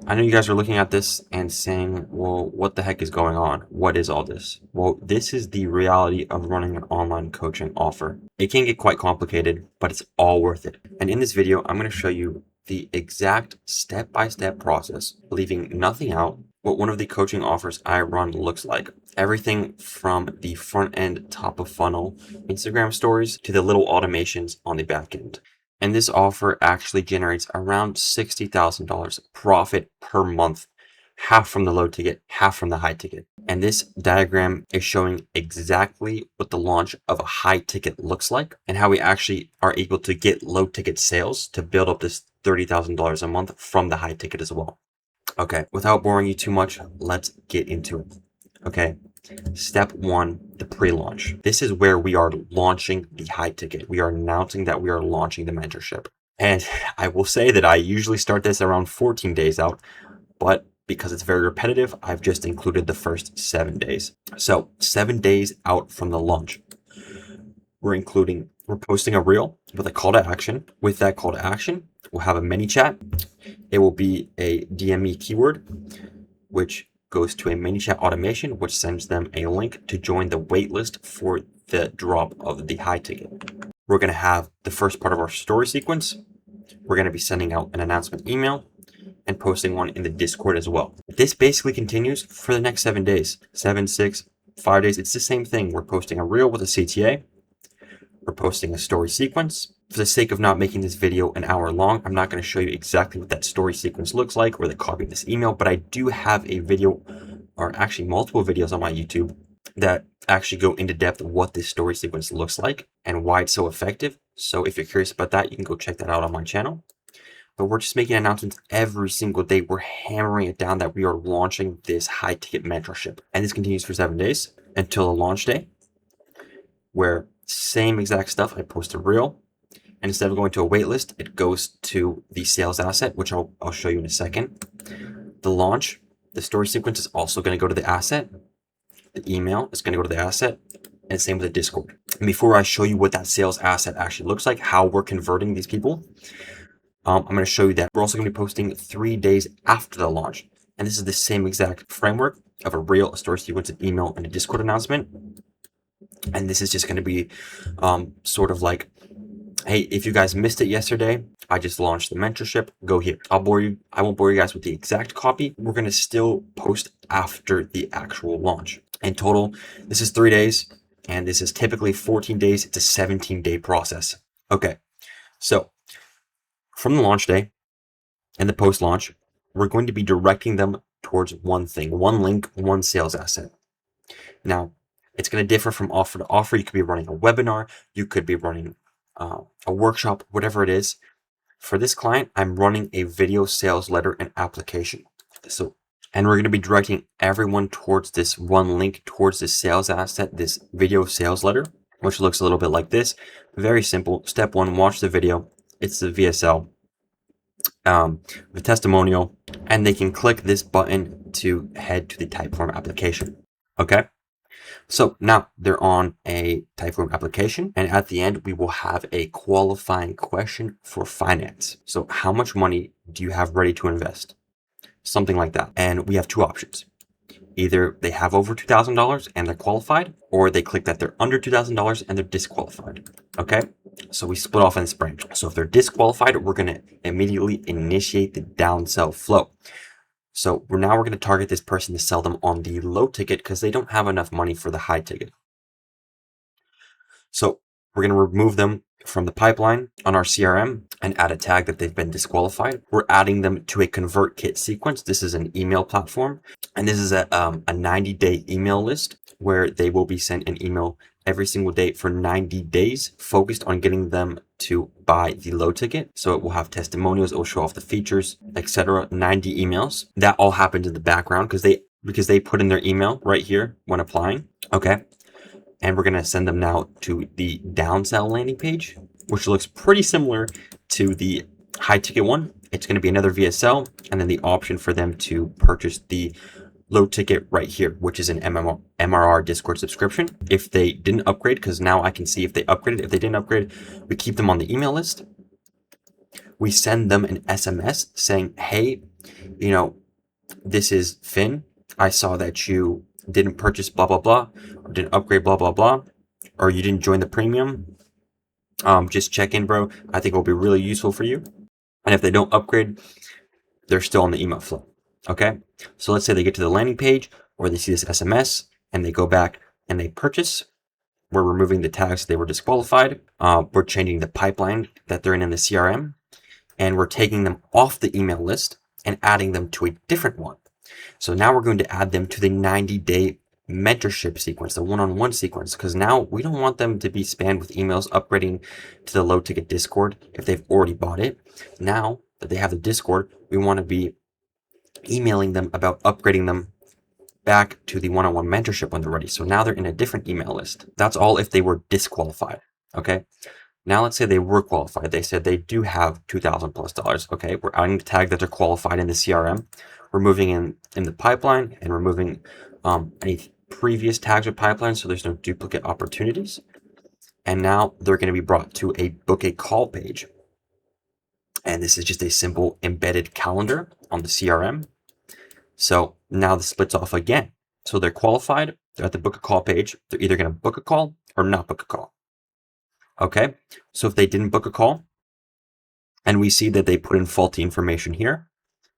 I know you guys are looking at this and saying, well, what the heck is going on? What is all this? Well, this is the reality of running an online coaching offer. It can get quite complicated, but it's all worth it. And in this video, I'm going to show you the exact step-by-step process, leaving nothing out, what one of the coaching offers I run looks like. Everything from the front end, top of funnel Instagram stories to the little automations on the back end. And this offer actually generates around $60,000 profit per month, half from the low ticket, half from the high ticket. And this diagram is showing exactly what the launch of a high ticket looks like and how we actually are able to get low ticket sales to build up this $30,000 a month from the high ticket as well. Okay, without boring you too much, let's get into it. Okay, step one, the pre-launch. This is where we are launching the high ticket. We are announcing that we are launching the mentorship. And I will say that I usually start this around 14 days out, but because it's very repetitive, I've just included the first 7 days. So 7 days out from the launch, we're posting a reel with a call to action. With that call to action, we'll have a mini chat. It will be a DME keyword, which goes to a mini chat automation, which sends them a link to join the waitlist for the drop of the high ticket. We're going to have the first part of our story sequence. We're going to be sending out an announcement email and posting one in the Discord as well. This basically continues for the next 7 days, 7, 6, 5 days. It's the same thing. We're posting a reel with a CTA. We're posting a story sequence. For the sake of not making this video an hour long, I'm not going to show you exactly what that story sequence looks like or the copy of this email, but I do have a video, or actually multiple videos on my YouTube that actually go into depth of what this story sequence looks like and why it's so effective. So if you're curious about that, you can go check that out on my channel. But we're just making announcements every single day. We're hammering it down that we are launching this high ticket mentorship. And this continues for 7 days until the launch day, where same exact stuff. I post a reel. And instead of going to a waitlist, it goes to the sales asset, which I'll show you in a second. The launch, the story sequence is also going to go to the asset. The email is going to go to the asset, and same with the Discord. And before I show you what that sales asset actually looks like, how we're converting these people, I'm going to show you that we're also going to be posting 3 days after the launch. And this is the same exact framework of a reel, a story sequence, an email, and a Discord announcement. And this is just going to be sort of like, hey, if you guys missed it yesterday, I just launched the mentorship. Go here. I won't bore you guys with the exact copy. We're going to still post after the actual launch. In total, this is 3 days, and this is typically 14 days. It's a 17-day process. Okay, so from the launch day and the post-launch, we're going to be directing them towards one thing, one link, one sales asset. Now, it's going to differ from offer to offer. You could be running a webinar. You could be running a workshop, whatever it is. For this client, I'm running a video sales letter and application. And we're going to be directing everyone towards this one link, towards this sales asset, this video sales letter, which looks a little bit like this. Very simple. Step one, watch the video. It's the VSL, the testimonial, and they can click this button to head to the Typeform application. Okay. So now they're on a Typeform application, and at the end, we will have a qualifying question for finance. So how much money do you have ready to invest? Something like that. And we have 2 options. Either they have over $2,000 and they're qualified, or they click that they're under $2,000 and they're disqualified. Okay. So we split off in this branch. So if they're disqualified, we're going to immediately initiate the downsell flow. So we're going to target this person to sell them on the low ticket because they don't have enough money for the high ticket. So we're going to remove them from the pipeline on our CRM and add a tag that they've been disqualified. We're adding them to a ConvertKit sequence. This is an email platform, and this is a 90-day email list where they will be sent an email every single day for 90 days, focused on getting them to buy the low ticket. So it will have testimonials, it will show off the features, etc. 90 emails. That all happens in the background because they put in their email right here when applying. Okay. And we're going to send them now to the downsell landing page, which looks pretty similar to the high ticket one. It's going to be another VSL, and then the option for them to purchase the low ticket right here, which is an MRR Discord subscription. If they didn't upgrade, because now I can see if they upgraded. If they didn't upgrade, we keep them on the email list. We send them an SMS saying, hey, you know, this is Finn. I saw that you didn't purchase blah, blah, blah, or didn't upgrade blah, blah, blah, or you didn't join the premium. Just check in, bro. I think it will be really useful for you. And if they don't upgrade, they're still on the email flow. Okay. So let's say they get to the landing page or they see this SMS and they go back and they purchase. We're removing the tags they were disqualified. We're changing the pipeline that they're in the CRM, and we're taking them off the email list and adding them to a different one. So now we're going to add them to the 90-day mentorship sequence, the one-on-one sequence, because now we don't want them to be spammed with emails upgrading to the low ticket Discord if they've already bought it. Now that they have the Discord, we want to be emailing them about upgrading them back to the one-on-one mentorship when they're ready. So now they're in a different email list. That's all if they were disqualified. Okay. Now let's say they were qualified. They said they do have $2,000+. Okay. We're adding the tag that they're qualified in the CRM. We're moving in the pipeline and removing any previous tags or pipelines so there's no duplicate opportunities. And now they're going to be brought to a book a call page. And this is just a simple embedded calendar on the CRM. So now the splits off again. So they're qualified, they're at the book a call page. They're either going to book a call or not book a call. Okay, so if they didn't book a call and we see that they put in faulty information here,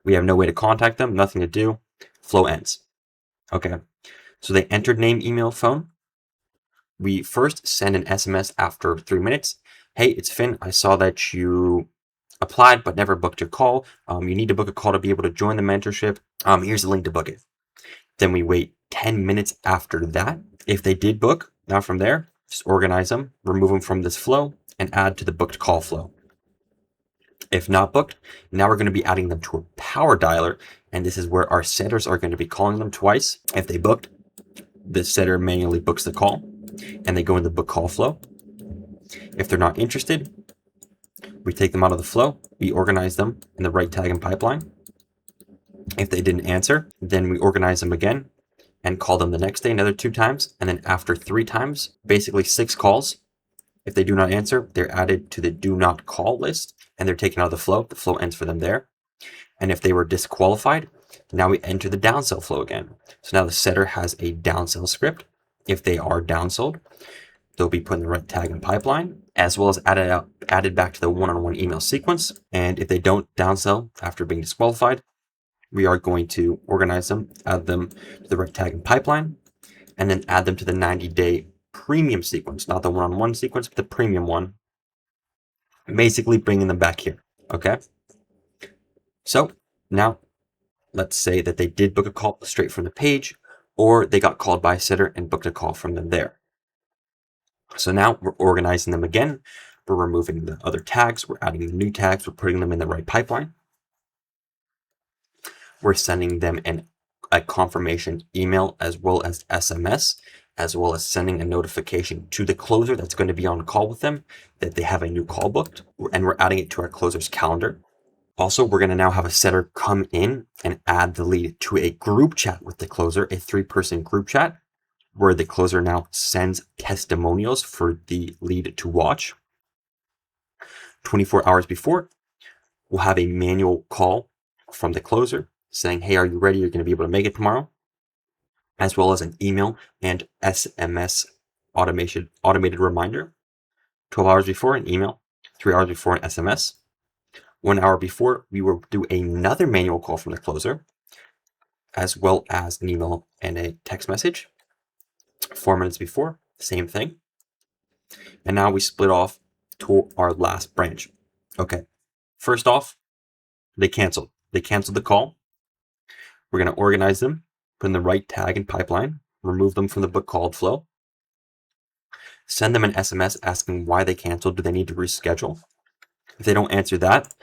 we have no way to contact them, nothing to do, flow ends. Okay, so they entered name, email, phone. We first send an SMS after 3 minutes. Hey, it's Finn. I saw that you applied but never booked your call. You need to book a call to be able to join the mentorship. Here's the link to book it. Then we wait 10 minutes after that. If they did book, now from there, just organize them, remove them from this flow, and add to the booked call flow. If not booked, now we're going to be adding them to a power dialer, and this is where our setters are going to be calling them twice. If they booked, the setter manually books the call, and they go in the book call flow. If they're not interested, we take them out of the flow, we organize them in the right tag and pipeline. If they didn't answer, then we organize them again and call them the next day another 2 times. And then after 3 times, basically 6 calls, if they do not answer, they're added to the do not call list and they're taken out of the flow. The flow ends for them there. And if they were disqualified, now we enter the downsell flow again. So now the setter has a downsell script. If they are downsold, they'll be put in the right tag and pipeline, as well as added back to the one-on-one email sequence. And if they don't downsell after being disqualified, we are going to organize them, add them to the right tag and pipeline, and then add them to the 90-day premium sequence, not the one-on-one sequence, but the premium one, basically bringing them back here. Okay. So now let's say that they did book a call straight from the page, or they got called by a setter and booked a call from them there. So now we're organizing them again. We're removing the other tags. We're adding the new tags. We're putting them in the right pipeline. We're sending them a confirmation email as well as SMS, as well as sending a notification to the closer that's going to be on call with them that they have a new call booked, and we're adding it to our closer's calendar. Also, we're going to now have a setter come in and add the lead to a group chat with the closer, a 3-person group chat, where the closer now sends testimonials for the lead to watch. 24 hours before, we'll have a manual call from the closer saying, hey, are you ready? You're going to be able to make it tomorrow, as well as an email and SMS automated reminder. 12 hours before, an email. 3 hours before, an SMS. 1 hour before, we will do another manual call from the closer, as well as an email and a text message. 4 minutes before, same thing. And now we split off to our last branch. Okay, first off, they canceled. They canceled the call. We're going to organize them, put in the right tag and pipeline, remove them from the book called flow, send them an SMS asking why they canceled. Do they need to reschedule? If they don't answer that,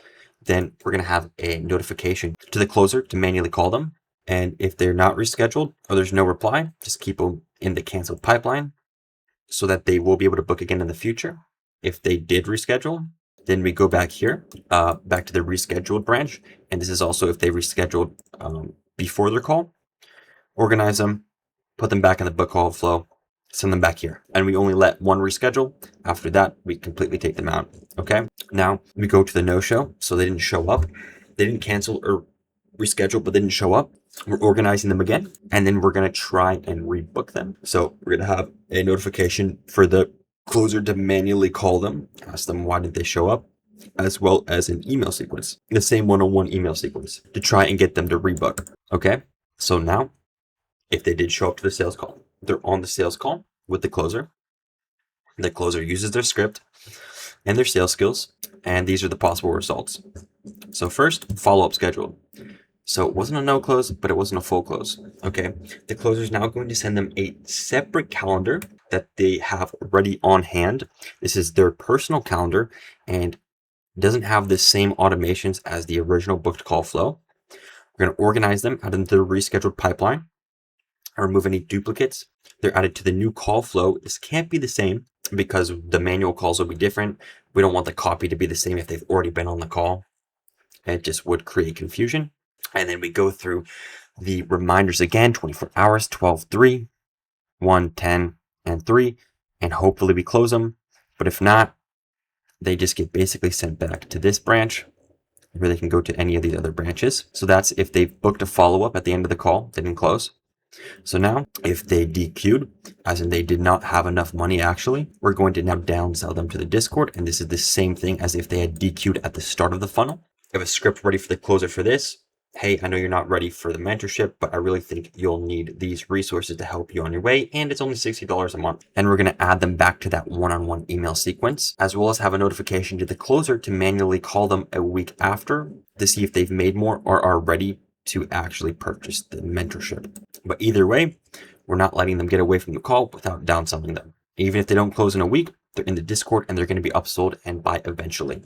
then we're going to have a notification to the closer to manually call them. And if they're not rescheduled or there's no reply, just keep them in the canceled pipeline so that they will be able to book again in the future. If they did reschedule, then we go back here, back to the rescheduled branch. And this is also if they rescheduled before their call. Organize them, put them back in the book call flow, send them back here. And we only let one reschedule. After that, we completely take them out. Okay. Now we go to the no-show. So they didn't show up. They didn't cancel or rescheduled but didn't show up. We're organizing them again, and then we're going to try and rebook them. So we're going to have a notification for the closer to manually call them, ask them why did they show up, as well as an email sequence, the same one-on-one email sequence to try and get them to rebook. Okay. So now if they did show up to the sales call, they're on the sales call with the closer. The closer uses their script and their sales skills, and these are the possible results. So first, follow-up schedule. So it wasn't a no close, but it wasn't a full close. Okay. The closer is now going to send them a separate calendar that they have ready on hand. This is their personal calendar and doesn't have the same automations as the original booked call flow. We're going to organize them out into the rescheduled pipeline, remove any duplicates. They're added to the new call flow. This can't be the same because the manual calls will be different. We don't want the copy to be the same if they've already been on the call. It just would create confusion. And then we go through the reminders again, 24 hours, 12, 3, 1, 10, and 3, and hopefully we close them. But if not, they just get basically sent back to this branch where they can go to any of these other branches. So that's if they've booked a follow-up at the end of the call, they didn't close. So now if they DQ'd, as in they did not have enough money actually, we're going to now downsell them to the Discord. And this is the same thing as if they had DQ'd at the start of the funnel. I have a script ready for the closer for this. Hey, I know you're not ready for the mentorship, but I really think you'll need these resources to help you on your way. And it's only $60 a month. And we're going to add them back to that one-on-one email sequence, as well as have a notification to the closer to manually call them a week after to see if they've made more or are ready to actually purchase the mentorship. But either way, we're not letting them get away from the call without downselling them. Even if they don't close in a week, they're in the Discord and they're going to be upsold and buy eventually.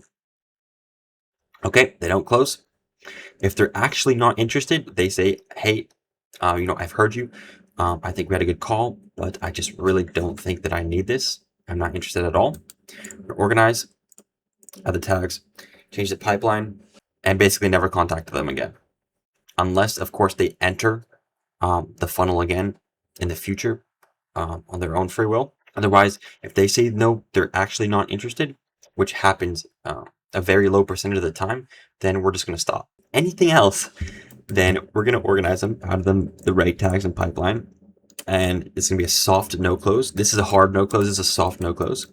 Okay, they don't close. If they're actually not interested, they say, hey, I've heard you. I think we had a good call, but I just really don't think that I need this. I'm not interested at all. Organize, add the tags, change the pipeline, and basically never contact them again. Unless, of course, they enter the funnel again in the future on their own free will. Otherwise, if they say no, they're actually not interested, which happens a very low percentage of the time, then we're just going to stop. Anything else, then we're going to organize them out of the right tags and pipeline. And it's going to be a soft no close. This is a hard no close. This is a soft no close.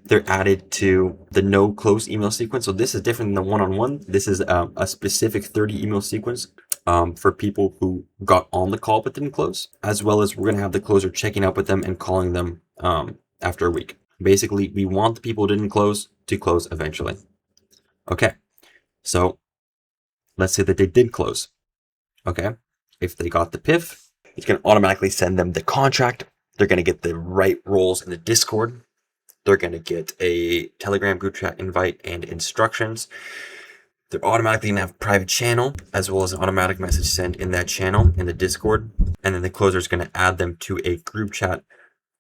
They're added to the no close email sequence. So this is different than the one-on-one. This is a specific 30 email sequence for people who got on the call but didn't close, as well as we're going to have the closer checking up with them and calling them after a week. Basically, we want the people who didn't close to close eventually. Okay, so let's say that they did close. Okay, if they got the PIF, it's going to automatically send them the contract. They're going to get the right roles in the Discord. They're going to get a Telegram group chat invite and instructions. They're automatically going to have a private channel, as well as an automatic message sent in that channel in the Discord. And then the closer is going to add them to a group chat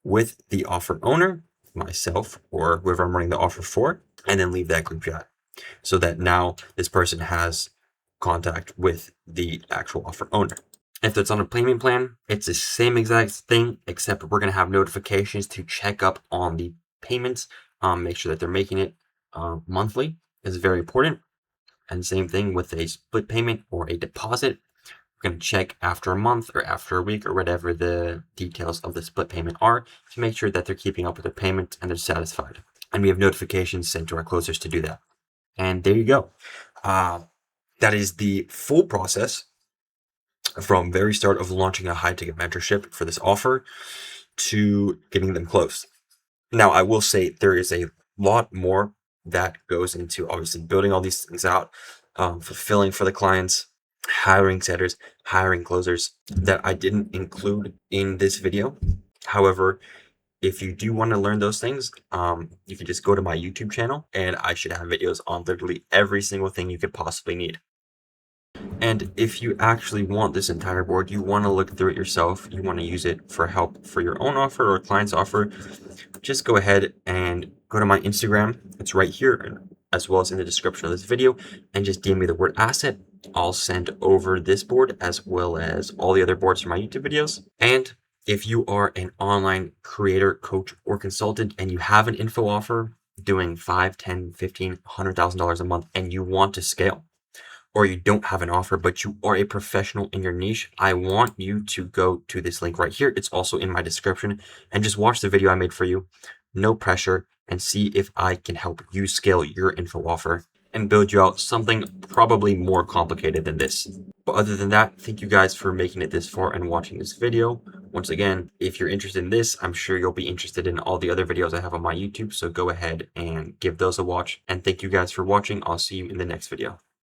with the offer owner, myself, or whoever I'm running the offer for, and then leave that group chat so that now this person has contact with the actual offer owner. If it's on a payment plan, it's the same exact thing, except we're going to have notifications to check up on the payments, make sure that they're making it monthly is very important. And same thing with a split payment or a deposit. We're going to check after a month or after a week or whatever the details of the split payment are to make sure that they're keeping up with their payment and they're satisfied. And we have notifications sent to our closers to do that. And there you go. That is the full process from very start of launching a high ticket mentorship for this offer to getting them closed. Now, I will say there is a lot more that goes into obviously building all these things out, fulfilling for the clients, hiring setters, hiring closers that I didn't include in this video. However, if you do want to learn those things, you can just go to my YouTube channel and I should have videos on literally every single thing you could possibly need. And if you actually want this entire board, you want to look through it yourself, you want to use it for help for your own offer or client's offer, just go ahead and go to my Instagram. It's right here, as well as in the description of this video, and just DM me the word asset. I'll send over this board as well as all the other boards from my YouTube videos. And if you are an online creator, coach, or consultant, and you have an info offer doing $5, $10, $15, $100,000 a month, and you want to scale, or you don't have an offer, but you are a professional in your niche, I want you to go to this link right here. It's also in my description, and just watch the video I made for you. No pressure, and see if I can help you scale your info offer and build you out something probably more complicated than this. But other than that, thank you guys for making it this far and watching this video. Once again, if you're interested in this, I'm sure you'll be interested in all the other videos I have on my YouTube, so go ahead and give those a watch. And thank you guys for watching. I'll see you in the next video.